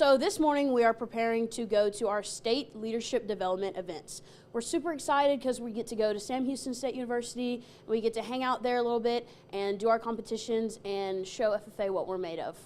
So this morning we are preparing to go to our state leadership development events. We're super excited because we get to go to Sam Houston State University. We get to hang out there a little bit and do our competitions and show FFA what we're made of.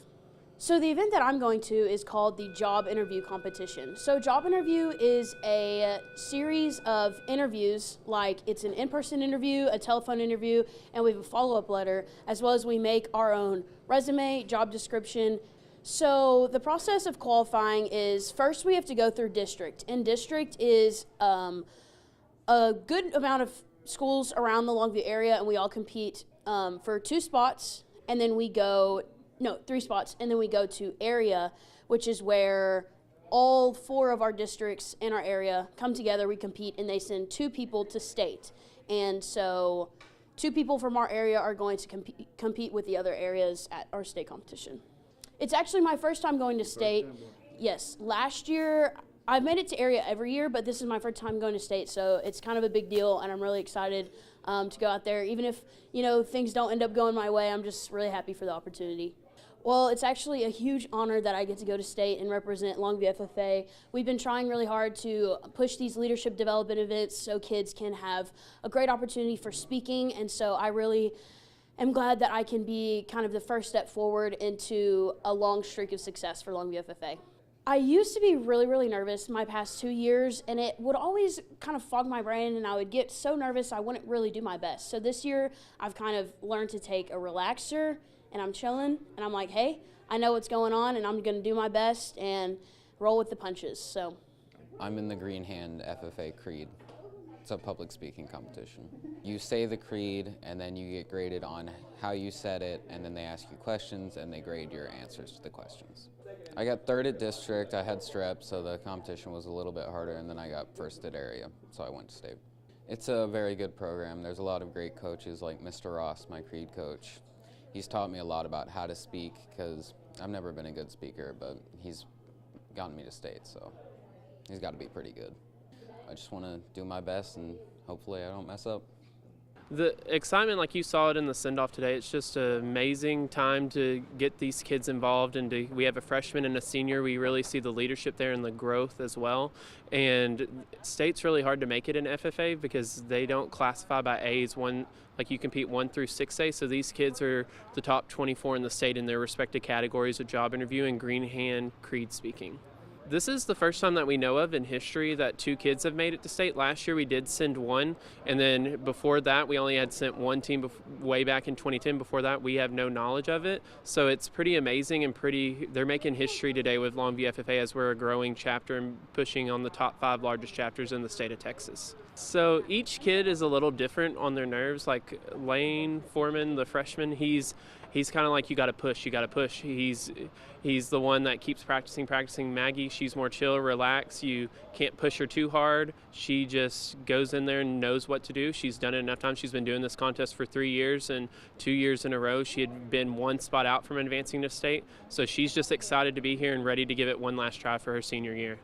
So the event that I'm going to is called the Job Interview Competition. So Job Interview is a series of interviews, like it's an in-person interview, a telephone interview, and we have a follow-up letter, as well as we make our own resume, job description. So the process of qualifying is, first we have to go through district, and district is a good amount of schools around the Longview area, and we all compete for 2 spots, and then we go, no, 3 spots, and then we go to area, which is where all 4 of our districts in our area come together, we compete, and they send 2 people to state. And so 2 people from our area are going to compete with the other areas at our state competition. It's actually my first time going to state. Yes, last year, I've made it to area every year, but this is my first time going to state, so it's kind of a big deal, and I'm really excited to go out there. Even if, things don't end up going my way, I'm just really happy for the opportunity. Well, it's actually a huge honor that I get to go to state and represent Longview FFA. We've been trying really hard to push these leadership development events so kids can have a great opportunity for speaking, and so I really am glad that I can be kind of the first step forward into a long streak of success for Longview FFA. I used to be really, really nervous my past 2 years, and it would always kind of fog my brain, and I would get so nervous I wouldn't really do my best. So this year, I've kind of learned to take a relaxer, and I'm chilling, and I'm like, hey, I know what's going on, and I'm going to do my best and roll with the punches. So I'm in the Green Hand FFA Creed. It's a public speaking competition. You say the creed, and then you get graded on how you said it, and then they ask you questions, and they grade your answers to the questions. I got 3rd at district. I had strep, so the competition was a little bit harder, and then I got 1st at area, so I went to state. It's a very good program. There's a lot of great coaches like Mr. Ross, my creed coach. He's taught me a lot about how to speak, because I've never been a good speaker, but he's gotten me to state, so he's got to be pretty good. I just want to do my best, and hopefully I don't mess up. The excitement, like you saw it in the send-off today, it's just an amazing time to get these kids involved, and we have a freshman and a senior. We really see the leadership there and the growth as well. And state's really hard to make it in FFA because they don't classify by A's. Like you compete 1 through 6A, so these kids are the top 24 in the state in their respective categories of job interview and green hand creed speaking. This is the first time that we know of in history that 2 kids have made it to state. Last year we did send 1, and then before that we only had sent 1 team way back in 2010. Before that we have no knowledge of it. So it's pretty amazing and they're making history today with Longview FFA as we're a growing chapter and pushing on the top 5 largest chapters in the state of Texas. So each kid is a little different on their nerves. Like Lane Foreman, the freshman, he's kind of like, you got to push. He's the one that keeps practicing. Maggie, she's more chill, relax. You can't push her too hard. She just goes in there and knows what to do. She's done it enough times. She's been doing this contest for 3 years, and 2 years in a row she had been 1 spot out from advancing to state. So she's just excited to be here and ready to give it one last try for her senior year.